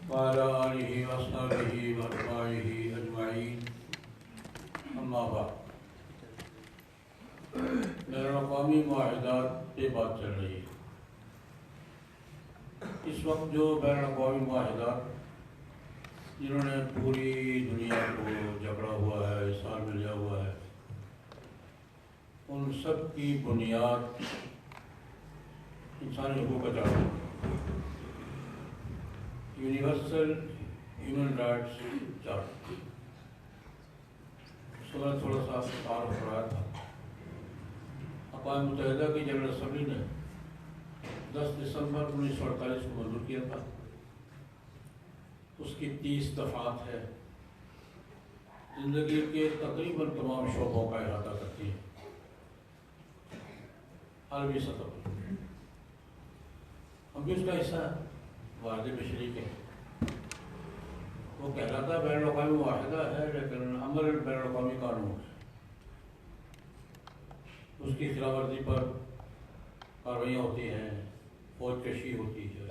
وعلى آله وأصحابه وأتباعه أجمعين أما بعد بین الاقوامی معاہدات پہ بات چل رہی ہے۔ اس وقت جو بین الاقوامی معاہدات جنہوں نے پوری دنیا کو جکڑا ہوا ہے، احسار میں لیا ہوا ہے، ان سب کی بنیاد انسانی حقوق کا charter, universal human rights charter. میں تھوڑا سا تعارف کرایا تھا۔ اقوام متحدہ کی جنرل اسمبلی نے 10 دسمبر 1948 کو منظور کیا تھا۔ اس کی 30 دفعات ہے، زندگی کے تقریباً تمام شعبوں کا احاطہ کرتی ہے عالمی سطح پر۔ ہم بھی اس کا حصہ ہیں، معاہدے میں شریک ہیں۔ وہ کہلاتا بین الاقوامی معاہدہ ہے لیکن عمل بین الاقوامی قانون ہے۔ اس کی خلاف ورزی پر کارروائیاں ہوتی ہیں، فوج کشی ہوتی ہے،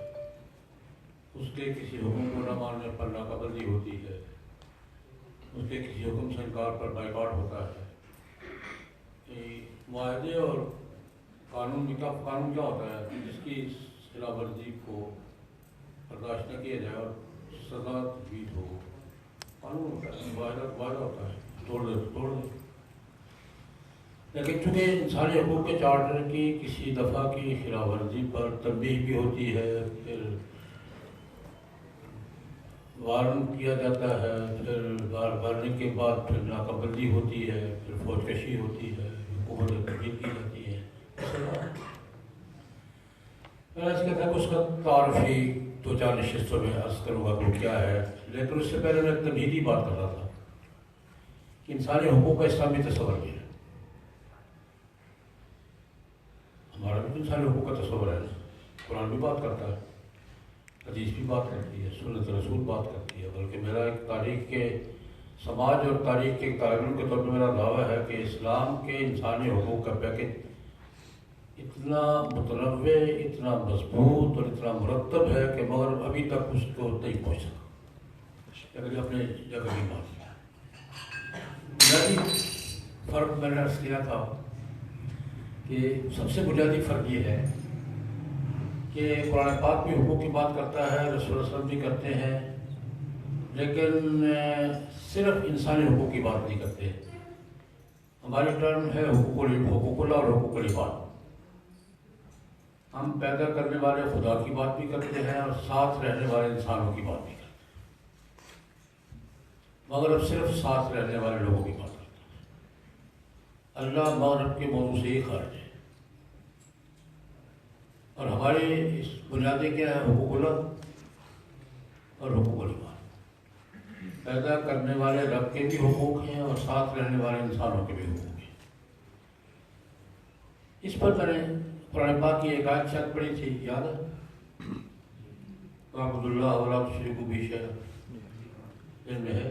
اس کے کسی حکم کو نہ ماننے پر ناکہ بندی ہوتی ہے، اس کے کسی حکم سے انکار پر بائیکاٹ ہوتا ہے۔ معاہدے اور قانون کیا ہوتا ہے؟ جس کی خلاف ورزی کو برداشت نہ کیا جائے اور سزا تجویز ہو، قانون ہوتا ہے، معاہدہ ہوتا ہے، توڑ دے۔ لیکن چونکہ انسانی حقوق کے چارٹر کی کسی دفعہ کی خلاف ورزی پر تنبیہ بھی ہوتی ہے، پھر وارن کیا جاتا ہے، پھر وارننگ کے بعد پھر ناکہ بندی ہوتی ہے، پھر فوج کشی ہوتی ہے، حکومت تبدیل کی جاتی ہے۔ میں اس کہتا ہے کہ اس کا تعارف ہی 2-4 نشستوں میں عرض کروں گا وہ کیا ہے، لیکن اس سے پہلے میں تمہیدی بات کر رہا تھا کہ انسانی حقوق کا اسلامی تصور کیا ہے۔ ہمارا بھی انسانی حقوق کا تصور ہے، قرآن بھی بات کرتا ہے، حدیث بھی بات کرتی ہے، سنت رسول بات کرتی ہے۔ بلکہ میرا ایک تاریخ کے سماج اور تاریخ کے طالب علم کے طور پر میرا دعویٰ ہے کہ اسلام کے انسانی حقوق کا پیکج اتنا متنوع، اتنا مضبوط اور اتنا مرتب ہے کہ مگر ابھی تک اس کو نہیں پہنچ سکا، لیکن اپنے جگہ بھی بات کیا۔ بنیادی فرق میں نے عرض کیا تھا کہ سب سے بنیادی فرق یہ ہے کہ قرآن پاک بھی حقوق کی بات کرتا ہے، رسول اللہ صلی اللہ علیہ وسلم بھی کرتے ہیں، لیکن صرف انسانی حقوق کی بات نہیں کرتے۔ ہماری ٹرم ہے حقوق اللہ اور حقوق العباد۔ ہم پیدا کرنے والے خدا کی بات بھی کرتے ہیں اور ساتھ رہنے والے انسانوں کی بات بھی کرتے ہیں، مگر اب صرف ساتھ رہنے والے لوگوں کی بات کرتے ہیں۔ اللہ مغرب کے موضوع سے ہی خارج ہے، اور ہماری اس بنیادیں کیا ہے؟ حقوق اللہ اور حقوق العباد۔ پیدا کرنے والے رب کے بھی حقوق ہیں اور ساتھ رہنے والے انسانوں کے بھی حقوق ہیں۔ اس پر میں نے قرآن پاک کی ایک آیت شاید پڑھی تھی، یاد ہے؟ وَاعْبُدُوا اللَّهَ وَلَا تُشْرِكُوا بِهِ شَيْئًا، علم میں ہے۔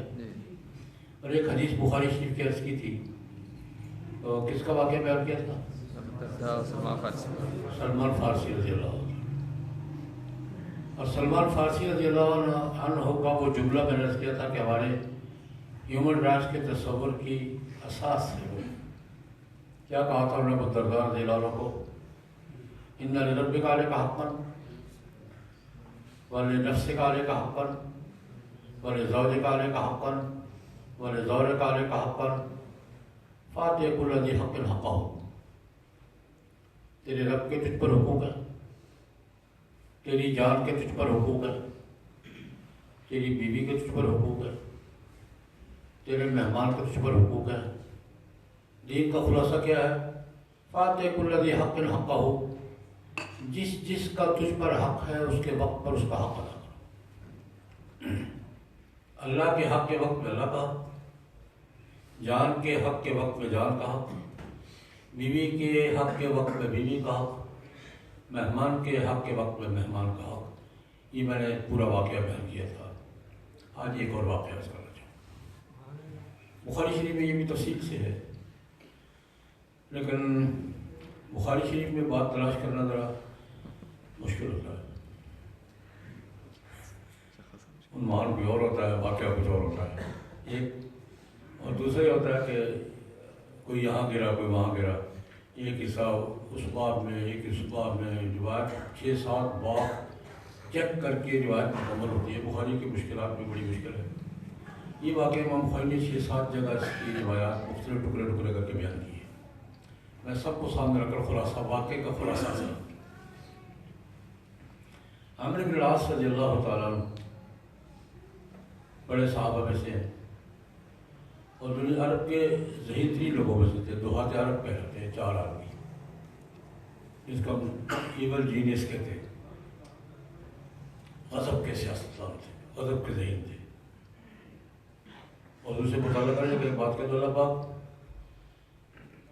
اور ایک حدیث بخاری شریف کی عرض کی تھی، تو کس کا واقعہ بیان کیا تھا؟ سلمان فارسی رضی اللہ عنہ۔ اور سلمان فارسی رضی اللہ عنہ کا وہ جملہ میں نے عرض کیا تھا کہ ہمارے ہیومن رائٹس کے تصور کی اساس ہے۔ وہ کیا کہا تھا انہوں نے ابو الدرداء رضی اللہ عنہ کو؟ اِنَّ لِرَبِّكَ عَلَيْكَ حَقًّا وَلِنَفْسِكَ عَلَيْكَ حَقًّا وَلِزَوْجِكَ عَلَيْكَ حَقًّا وَلِزَوْجِكَ عَلَيْكَ حَقًّا فَآتِ كُلَّ ذِي حَقٍّ حَقَّهُ۔ تیرے رب کے تجھ پر حقوق ہے، تیری جان کے تجھ پر حقوق ہے، تیری بیوی کے تجھ پر حقوق ہے، تیرے مہمان کے تجھ پر حقوق ہے۔ دین کا خلاصہ کیا ہے؟ فَآتِ كُلَّ ذِي حَقٍّ حَقَّهُ، جس کا تجھ پر حق ہے اس کے وقت پر اس کا حق ادا کرو۔ اللہ کے حق کے وقت میں اللہ کا حق، جان کے حق کے وقت میں جان کا حق، بیوی کے حق کے وقت میں بیوی کا حق، مہمان کے حق کے وقت میں مہمان کا حق۔ یہ میں نے پورا واقعہ بیان کیا تھا۔ آج ایک اور واقعہ عرض کرنا چاہوں۔ بخاری شریف میں یہ بھی تفصیل سے ہے، لیکن بخاری شریف میں بات تلاش کرنا ذرا مشکل ہوتا ہے۔ عنوان کوئی اور ہوتا ہے، واقعہ کچھ اور ہوتا ہے ایک، اور دوسرا یہ ہوتا ہے کہ کوئی یہاں گرا کوئی وہاں گرا، ایک حصہ اس باب میں ایک اس باب میں، روایت 6-7 باب چیک کر کے روایت مکمل ہوتی ہے۔ بخاری کی مشکلات بھی بڑی مشکل ہے۔ یہ واقعہ امام بخاری نے 6-7 جگہ اس کی روایات مختلف ٹکڑے ٹکڑے کر کے بیان کی ہے۔ میں سب کو سامنے رکھ کر خلاصہ، واقعے کا خلاصہ سے عامر بن العاص رضی اللہ تعالیٰ عنہ بڑے صحابہ میں سے ہیں اور دنیا عرب کے ذہین ترین لوگوں میں سے تھے۔ دہات عرب کہلاتے ہیں 4 آدمی، جس کو ایول جینیس کہتے ہیں۔ غضب کے سیاستدان تھے، غضب کے ذہین تھے، اور اسے مطالعہ کرنے کے بات کرتے اللہ پاک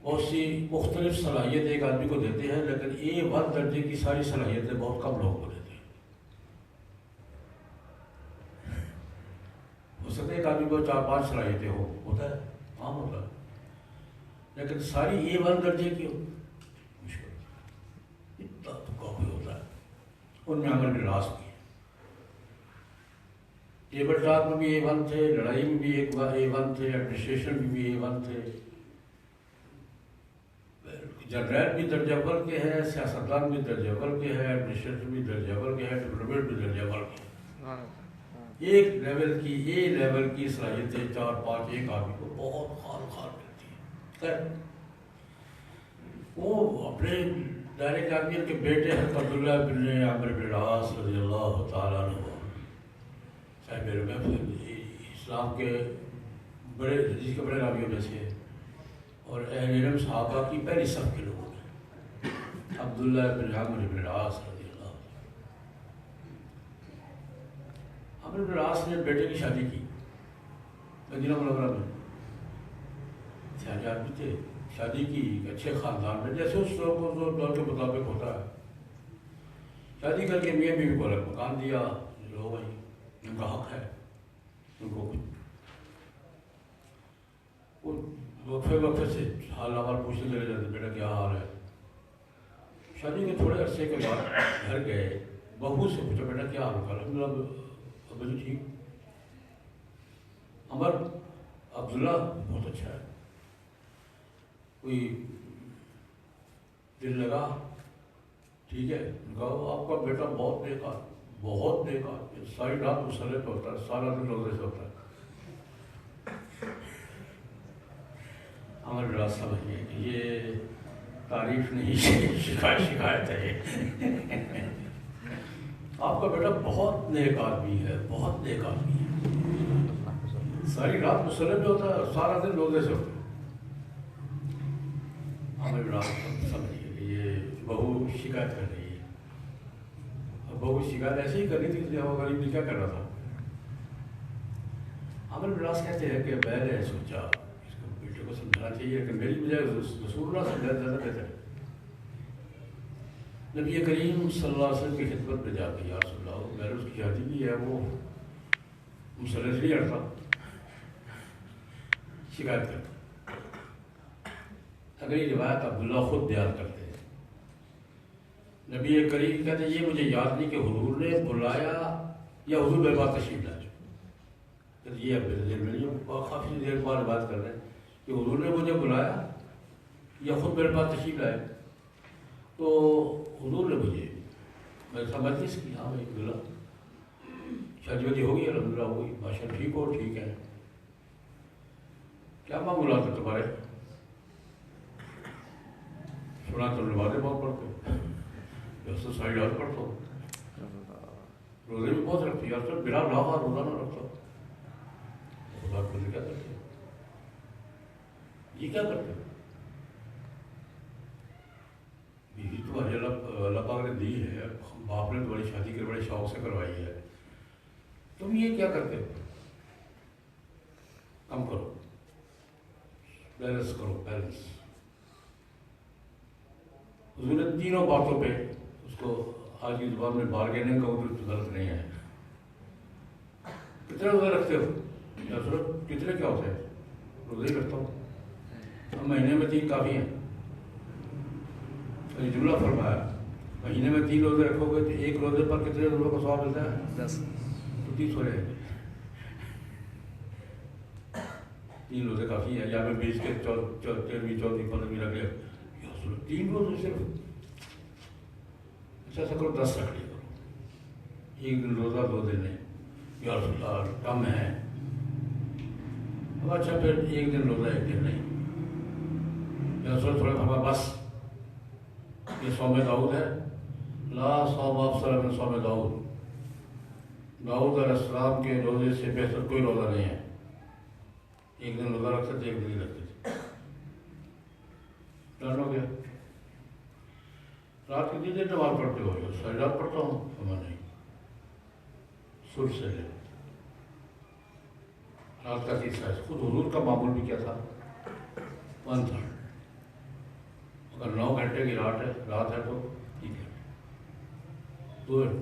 بہت سی مختلف صلاحیت ایک آدمی کو دیتے ہیں، لیکن A1 درجے کی ساری صلاحیتیں بہت کم لوگوں کو دیتے ہیں۔ ہو سکتا ہے ایک آدمی کو 4-5 صلاحیتیں ہوتا ہے، عام ہوتا ہے، لیکن ساری A1 درجے کی مشکل، اتنا تو کافی ہوتا ہے۔ ان میں عامر بن العاص کی ٹیبل ٹاک میں بھی A1 تھے، لڑائی میں بھی A1 تھے، ایڈمنسٹریشن میں بھی A1 تھے، جنرل بھی درجہ اول کے ہیں، سیاستدان بھی درجہ اول کے ہیں، ایڈمنسٹریشن بھی درجہ اول کے ہیں، ڈپلومیٹ بھی درجہ اول کے ہیں۔ ایک لیول کی A لیول کی صلاحیتیں 4-5 ایک آدمی کو بہت خال ملتی ہیں۔ خیر وہ اپنے دائرے کے آدمی کے بیٹے حضرت عبداللہ بن عامر بن العاص رضی اللہ تعالیٰ عنہ اسلام کے بڑے حدیث کے بڑے راویوں میں سے اور اہل علم صحابہ کی پہلی صف کے لوگوں میں عبداللہ بن عامر بن العاص رضی اللہ عنہ۔ عامر بن العاص نے بیٹے کی شادی کی مدینہ منورہ میں، سیاح آدمی تھے، شادی کی اچھے خاندان میں، جیسے اس دور کے مطابق ہوتا ہے۔ شادی کر کے میاں بیوی کو الگ مکان دیا، لو بھائی ان کا حق ہے، ان کو وقفے سے حال احوال پوچھنے چلے جاتے، بیٹا کیا حال ہے۔ شادی کے تھوڑے عرصے کے بعد گھر گئے، بہو سے پوچھا بیٹا کیا حال ہوگا، الحمدللہ ابو جی ٹھیک۔ عمر عبداللہ بہت اچھا ہے، کوئی دل لگا ٹھیک ہے، کہا آپ کا بیٹا بہت بیکار، بہت بیکار، ساری رات مسلح پہ ہوتا ہے، سارا دن روزے سے ہوتا ہے۔ عامر بن العاص سمجھیے کہ یہ تعریف نہیں، شکایت ہے یہ۔ آپ کا بیٹا بہت نیک آدمی ہے، بہت نیک آدمی ہے، ساری رات مسلح پہ ہوتا ہے، سارا دن روزے سے ہوتا ہے۔ عامر بن العاص سمجھیے کہ یہ بہو شکایت کر رہی ہے، اور بہو شکایت ایسے ہی کر رہی تھی، وہ غریب نے کیا کر رہا تھا۔ عامر بن العاص کہتے ہیں کہ میں نے سوچا اس کو بیٹے کو سمجھانا چاہیے، لیکن میری بجائے رسول اللہ سمجھانا زیادہ بہتر ہے۔ نبی کریم صلی اللہ علیہ وسلم کی خدمت میں جا کے یا رسول اللہ میں نے اس کی شادی کی ہے، وہ مسلح سے نہیں ہٹتا، شکایت کرتا۔ اگلی روایت عبداللہ خود بیان کرتے ہیں، نبی کریم کہتے ہیں یہ مجھے یاد نہیں کہ حضور نے بلایا یا حضور میرے پاس تشریف لائے۔ یہ اب میرے دل میں نہیں، کافی دیر بعد بات کر رہے ہیں کہ حضور نے مجھے بلایا یا خود میرے پاس تشریف لائے، تو حضور نے مجھے، میں سمجھتی اس کی، ہاں بھائی بلا شادی وادی ہوگی، الحمدللہ ہوگی، ماشاء اللہ ٹھیک ہو، ٹھیک ہے، کیا معمولات ہے تمہارے؟ سنا تم نمازیں بہت پڑھتے ہو، ساری رات پڑھتا ہوں، روزے بھی بہت رکھتی ہے، سر بلا لاغا روزہ نہ رکھتا، بات کیا کرتے یہ کیا کرتے بیوی تمہاری اللہ پاک نے دی ہے، باپ نے تمہاری شادی کے بڑے شوق سے کروائی ہے، تم یہ کیا کرتے ہو؟ کم کرو، بیلنس کرو، بیلنس۔ حضور نے تینوں باتوں پہ اس کو آج کی زبان میں بارگیننگ کا ضرورت نہیں ہے۔ کتنے روزے رکھتے ہو؟ کتنے کیا ہوتے ہیں؟ روزے ہی رکھتا ہوں، اب مہینے میں 3 کافی ہیں۔ جملہ فرمایا مہینے میں 3 روزے رکھو گے تو ایک روزے پر کتنے روزوں کا ثواب ملتا ہے؟ 10۔ 30 ہو رہے ہیں. 3 روزے کافی ہے. یا میں 20 کے 13ویں 14ویں 15ویں رکھ لیا. 3 روز صرف. اچھا ایسا کرو 10 رکھ لیا کرو. 1 دن روزہ 2 دن نہیں. یا رسول اللہ کم ہے. اب اچھا پھر 1 دن روزہ 1 دن نہیں. یا رسول تھوڑا فرما بس یہ صوم داؤد ہے. لا صوم افضل من صوم داؤد. داؤد علیہ السلام کے روزے سے بہتر کوئی روزہ نہیں ہے. 1 دن روزہ رکھتے تھے 1 دن نہیں رکھتے تھے. ڈن ہو گیا. رات کتنی دیر نماز پڑھتے ہو؟ ساری رات پڑھتا ہوں. ہمیں نہیں سر سے لے رات کا 30 ہے. خود حضور کا معمول بھی کیا تھا 1/3. اگر 9 گھنٹے کی رات ہے تو ٹھیک ہے.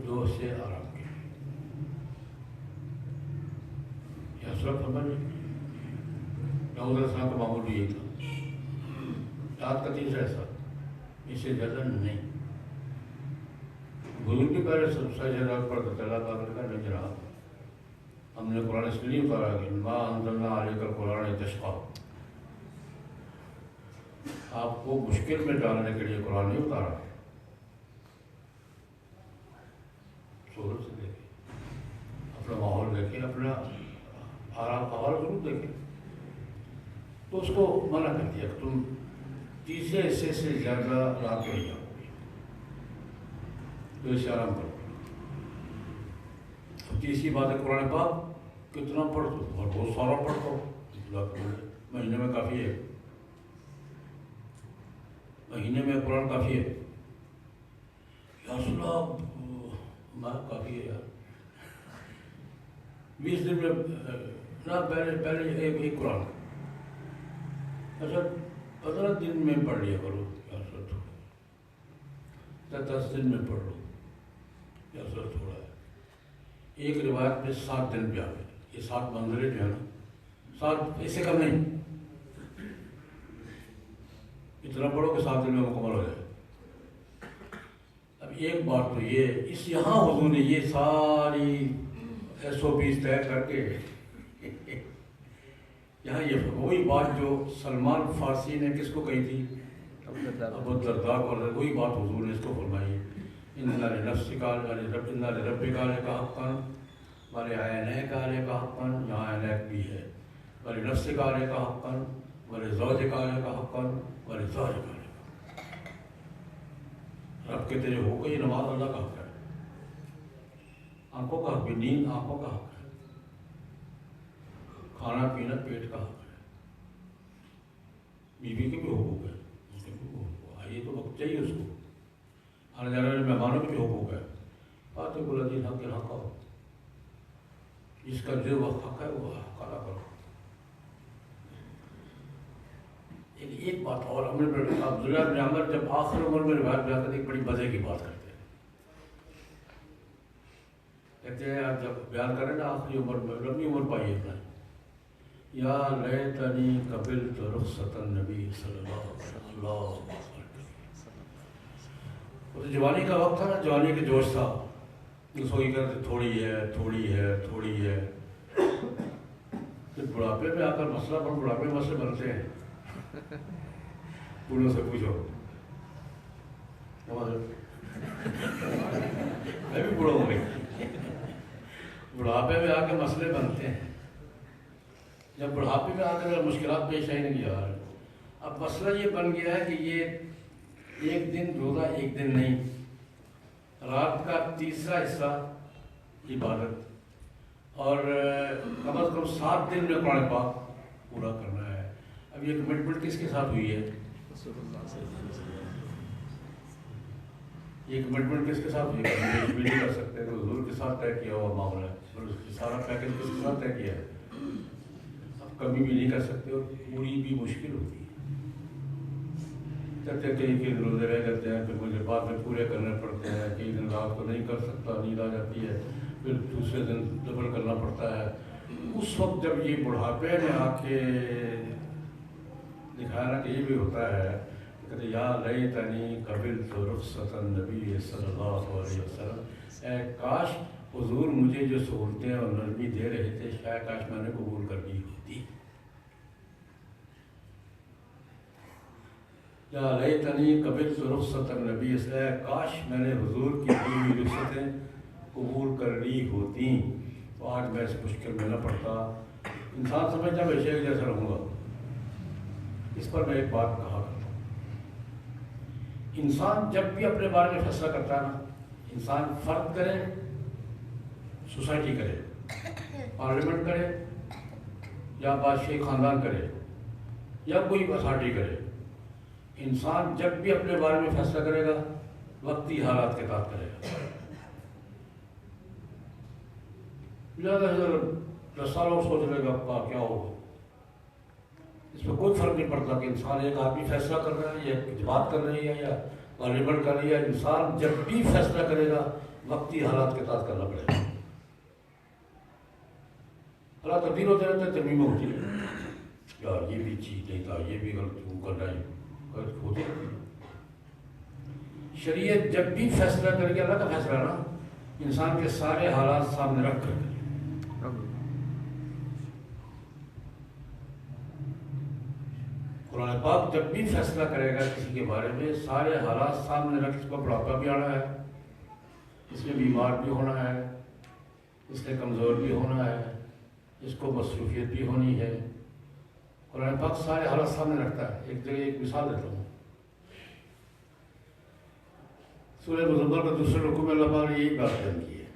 2 سے آرام کے یا سب خبر نہیں. داؤد علیہ السلام کا معمول بھی یہی تھا. رات کا 30 ایسا اس سے زیادہ نہیں. بزرگ بھی پہلے سجدہ رات پڑھتا تھا. اللہ تعالیٰ نے کہا نہیں جناب ہم نے قرآن اس لیے نہیں اتارا کہ ما انزلنا علیک القرآن لتشقی. آپ کو مشکل میں ڈالنے کے لیے قرآن نہیں اتارا. صورت سے دیکھیں, اپنا ماحول دیکھیں, اپنا آرام حوال ضرور دیکھیں. تو اس کو منع کر دیا کہ تم تیسرے حصے سے زیادہ رات کو نہیں جاؤ گے, تو اسے آرام کرو. تیسری بات ہے قرآن پاک کتنا پڑھو اور بہت سارا پڑھو. مہینے میں کافی ہے. مہینے میں قرآن کافی ہے. یا رسول اللہ کافی ہے یار. 20 دن میں نہ پہلے ایک قرآن. اچھا 15 دن میں پڑھ لیا کرو. یا رسول تھوڑا 10 دن میں پڑھ لو. یا رسول تھوڑا ہے. ایک روایت میں 7 دن پہ آ گئے. یہ 7 منزلیں جو ہے نا 7 اس سے کم نہیں. اتنا پڑھو کہ 7 دن میں مکمل ہو جائے. اب ایک بات تو یہ اس یہاں حضور نے یہ ساری SOPs طے کر کے یہاں یہ وہی بات جو سلمان فارسی نے کس کو کہی تھی ابو الدرداء کو, وہی بات حضور نے اس کو فرمائی. اِنَّ لِنَفْسِكَ اِنَّ لِرَبِّكَ عَلَيْكَ حَقًّا وَلِعَيْنَيْكَ عَلَيْكَ حَقًّا. یہاں عینیک بھی ہے. وَلِنَفْسِكَ عَلَيْكَ حَقًّا وَلِزَوْجِكَ عَلَيْكَ حَقًّا وَلِزَوْجِكَ عَلَيْكَ. رب کے تیرے ہو گئی نماز اللہ کا حق ہے. آنکھوں کا حق بھی, نیند آنکھوں کا حق ہے. کھانا پینا پیٹ کا حق ہے. بیوی کے بھی حقوق ہے. اس کے بھی حقوق ہے. یہ تو وقت چاہیے اس کو. آنے جانے والے مہمانوں کے بھی حقوق ہے. فاتح الذین حق الحق ہو. جس کا جو وقت حق ہے وہ حق ادا کرو. ایک بات اور عبداللہ بن عمر جب آخر عمر میں روایت بیان کرتے ایک بڑی مزے کی بات کرتے ہیں. کہتے ہیں آپ جب بیان کریں نا آخری عمر میں لمبی عمر پائیے اپنا, یا لیتنی قبلت رخصت النبی صلی اللہ علیہ وسلم. وہ تو جوانی کا وقت تھا نا, جوانی کے جوش تھا. اس کو یہ کہتے تھوڑی ہے تھوڑی ہے تھوڑی ہے. پھر بڑھاپے میں آ کر مسئلہ پر بڑھاپے میں مسئلے بنتے ہیں. بوڑھوں سے پوچھو, میں بھی بوڑھا ہوں گئی. بڑھاپے میں آ کے مسئلے بنتے ہیں. جب بڑھاپے میں آ کر مشکلات پیش آئی نہیں یار. اب مسئلہ یہ بن گیا ہے کہ یہ 1 دن روزہ 1 دن نہیں, رات کا تیسرا حصہ عبادت اور کم از کم 7 دن میں قرآن پاک پورا کرنا ہے. اب یہ کمٹمنٹ کس کے ساتھ ہوئی ہے؟ یہ کمٹمنٹ کس کے ساتھ ہوئی ہے؟ بھی نہیں کر سکتے تو حضور کے ساتھ طے کیا ہوا معاملہ ہے. سارا پیکج کس کے ساتھ طے کیا ہے؟ اب کمی بھی نہیں کر سکتے اور پوری بھی مشکل ہوتی ہے. کہتے کئی دن روزے رہ جاتے ہیں, پھر مجھے بعد میں پورے کرنے پڑتے ہیں. کئی دن رات کو نہیں کر سکتا, نیند آ جاتی ہے, پھر دوسرے دن ڈبل کرنا پڑتا ہے. اس وقت جب یہ بڑھاپے میں آ کے دکھایا نا کہ یہ بھی ہوتا ہے, کہتے یا لیتنی قبلت رخصت النبی صلی اللہ علیہ وسلم. اے کاش حضور مجھے جو سہولتیں اور نرمی دے رہے تھے شاید کاش میں نے قبول کر لی ہوتی. یا لیتنی قبلت رخصت النبی، سے کاش میں نے حضور کی دی ہوئی رخصتیں قبول کر لی ہوتی تو آج میں اس مشکل میں نہ پڑتا. انسان سمجھتا میں شیخ جیسا رہوں گا. اس پر میں ایک بات کہا کرتا ہوں، انسان جب بھی اپنے بارے میں فیصلہ کرتا ہے نا، انسان فرد کرے، سوسائٹی کرے، پارلیمنٹ کرے، یا بادشاہی خاندان کرے، یا کوئی اتھارٹی کرے، انسان جب بھی اپنے بارے میں فیصلہ کرے گا وقتی حالات کے تحت کرے گا. زیادہ سے 10 سال اور سوچ لے گا کیا ہوگا، اس میں کوئی فرق نہیں پڑتا کہ انسان ایک آدمی فیصلہ کر رہا ہے یا جماعت کر رہی ہے یا پارلیمنٹ کر رہی ہے. انسان جب بھی فیصلہ کرے گا وقتی حالات کے تحت کرنا پڑے گا. اللہ تبدیل ہوتے رہتے ہیں، ترمیم ہوتی ہے، یار یہ بھی چیز نہیں تھا، یہ بھی غلط کرنا ہی ہوتی رہتی ہے. شریعت جب بھی فیصلہ کرے گی، اللہ کا فیصلہ نا، انسان کے سارے حالات سامنے رکھ کر. قرآن پاک جب بھی فیصلہ کرے گا کسی کے بارے میں سارے حالات سامنے رکھ. اس کو بڑھاپا بھی آنا ہے، اس میں بیمار بھی ہونا ہے، اس میں کمزور بھی ہونا ہے، اس کو مصروفیت بھی ہونی ہے. قرآن پاک سارے حالات سامنے رکھتا ہے. ایک جگہ ایک مثال دیتا ہوں، سورہ مزمل کا دوسرے رکوع میں اللہ پاک نے یہی بات بیان کی ہے،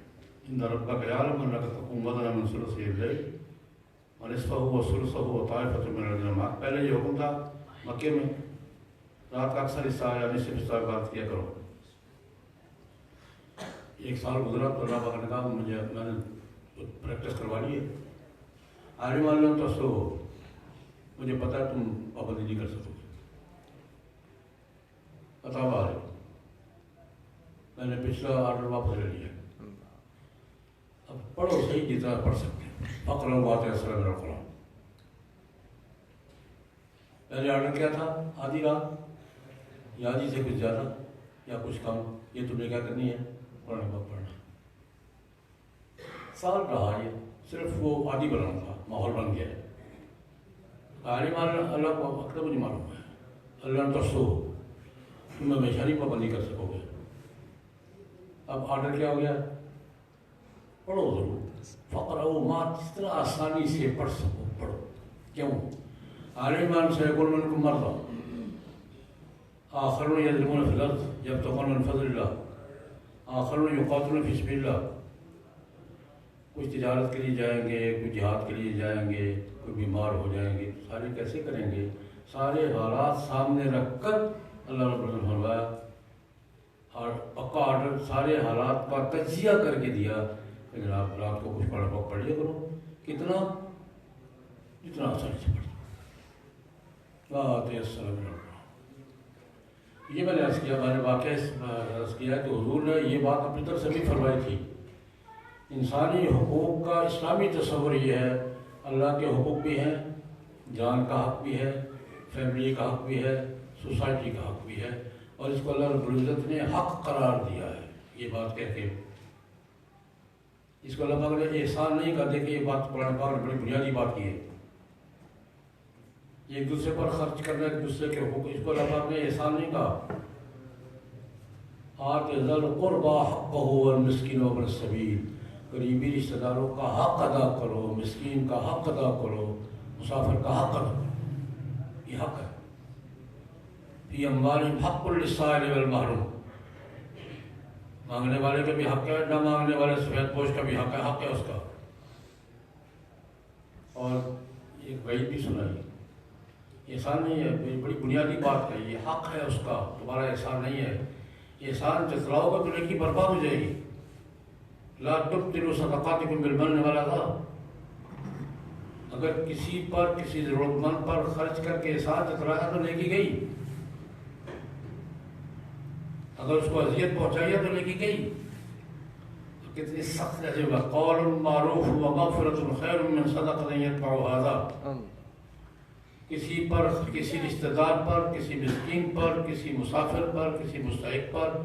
ان ربک یعلم انک تقوم ادنی من ثلثی اللیل ونصفہ وثلثہ وطائفۃ من الذین معک. پہلے یہ حکم تھا مکے میں رات کا اکثر حصہ یا نصف حصہ عبادت کیا کرو. ایک سال گزرا تو اللہ پاک نے کہا میں نے پریکٹس کروا لی ہے، عالم عالم تو سو مجھے پتا ہے تم پابندی نہیں کر سکو گے. عطا آ رہے میں نے پچھلا آرڈر واپس لے لیا. اب پڑھو صحیح جتنا پڑھ سکتے ہیں. فقرہ بات ہے میرا قرآن. پہلے آرڈر کیا تھا؟ آدھی رات یا آدھی سے کچھ زیادہ یا کچھ کم، یہ تم نے کیا کرنی ہے؟ قرآن پاک پڑھنا. سال رہا یہ صرف وہ عادی بنانا تھا، ماحول بن گیا ہے. عالم اللہ کو اکثر مجھے معلوم ہے، اللہ تو سو تم ہمیشہ نہیں پابندی کر سکو گے. اب آرڈر کیا ہو گیا؟ پڑھو ضرور. فقرہ ما جس طرح آسانی سے پڑھ سکو پڑھو. کیوں؟ عالمان سیقول منکم مرضی آخرون یضربون فی الارض یبتغون من فضل اللہ آخرون یقاتلون فی سبیل اللہ. کچھ تجارت کے لیے جائیں گے، کچھ جہاد کے لیے جائیں گے، کوئی بیمار ہو جائیں گے، سارے کیسے کریں گے؟ سارے حالات سامنے رکھ کر اللہ رب العزت نے فرمایا اور پکا آرڈر سارے حالات کا تجزیہ کر کے دیا کہ جناب رات کو کچھ پڑھ لیا کرو. کتنا؟ جتنا آسانی سے پڑھ. السلام علیکم. یہ میں نے عرض کیا، میں نے واقعہ عرض کیا کہ حضور نے یہ بات اپنی طرف سے بھی فرمائی تھی. انسانی حقوق کا اسلامی تصور یہ ہے، اللہ کے حقوق بھی ہیں، جان کا حق بھی ہے، فیملی کا حق بھی ہے، سوسائٹی کا حق بھی ہے، اور اس کو اللہ رب العزت نے حق قرار دیا ہے. یہ بات کہہ کے اس کو اللہ پاک نے احسان نہیں کر دے کہ یہ بات قرآن پاک نے بڑی بنیادی بات کی ہے. ایک دوسرے پر خرچ کرنا، ایک دوسرے کے حقوق، اس کو اللہ پاک نے احسان نہیں کہا. آتِ ذی القربى حقہ والمسکین وابن السبیل، قریبی رشتہ داروں کا حق ادا کرو، مسکین کا حق ادا کرو، مسافر کا حق ادا کرو. یہ حق ہے. فی اموالہم حق للسائل والمحروم، مانگنے والے کا بھی حق ہے، نہ مانگنے والے سفید پوش کا بھی حق ہے اس کا. اور ایک وعید بھی سنائی، احسان نہیں ہے، بڑی بنیادی بات ہے، یہ حق ہے اس کا، تمہارا احسان نہیں ہے. احسان جتلاؤ گا تو نیکی برباد ہو جائے گی. لا تبطلوا صدقاتکم بالمن والعذا. اگر کسی پر کسی ضرورت مند پر خرچ کر کے احسان جتلایا تو نیکی گئی، اگر اس کو اذیت پہنچائی تو نیکی گئی. کتنی سخت ہے جو قول معروف ومغفرۃ خیر من صدقۃ یتبعها اذی. کسی پر، کسی رشتہ دار پر، کسی مسکین پر، کسی مسافر پر، کسی مستحق پر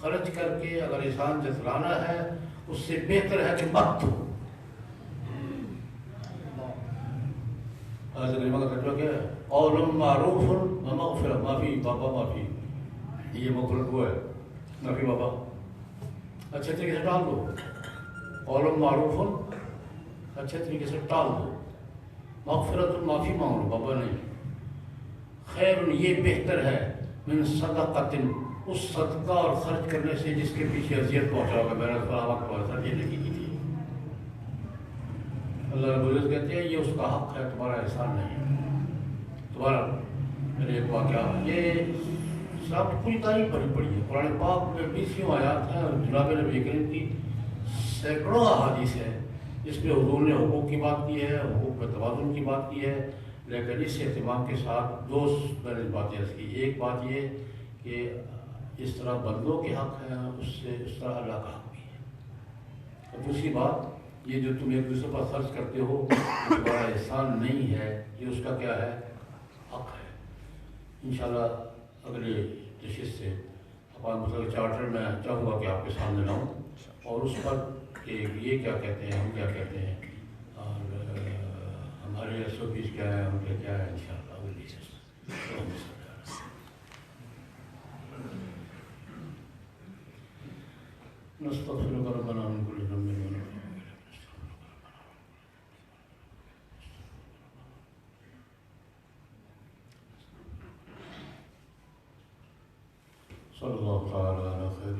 خرچ کر کے اگر احسان جتلانا ہے، اس سے بہتر ہے کہ مت دو۔ غریبہ کا ترجمہ کیا ہے؟ قول معروف و مغفرہ، معافی بابا معافی، یہ مغفرت وہ ہے، معافی بابا اچھے طریقے سے ٹال دو، قول معروف اچھے طریقے سے ٹال دو، مغفرت معافی مانگ لو بابا نہیں، خیر یہ بہتر ہے من صدقۃ، اس صدقہ اور خرچ کرنے سے جس کے پیچھے اذیت پہنچا ہوگا، میرا تھوڑا وقت پہنچا یہ نہیں کی تھی۔ اللہ رب العزت کہتے ہیں یہ اس کا حق ہے، تمہارا احسان نہیں ہے۔ تمہارا میرے ایک واقعہ، یہ سب پوری تاریخ بھری پڑی ہے، قرآن پاک میں 20 آیات ہیں اور جناب نبی کریم کی سینکڑوں احادیث ہے، اس میں حضور نے حقوق کی بات کی ہے، حقوق میں توازن کی بات کی ہے، لیکن اس اہتمام کے ساتھ دو میں نے باتیں عرض کی۔ ایک بات یہ کہ اس طرح بندوں کے حق ہیں، اس طرح اللہ کا حق بھی ہے، اور دوسری بات یہ جو تم ایک دوسرے پر خرچ کرتے ہو یہ تمہارا احسان نہیں ہے، یہ اس کا کیا ہے؟ حق ہے۔ انشاءاللہ اگلے نشست سے اقوام متحدہ چارٹر میں چاہوں گا کہ آپ کے سامنے لاؤں اور اس پر کہ یہ کیا کہتے ہیں، ہم کیا کہتے ہیں، اور ہمارے SOPs کیا ہے، ہم کیا ہے، انشاءاللہ اگلی نشست۔ نستغفرک ربنا من کل ذنب ونتوب الیک۔ صلی اللہ تعالی علی خیر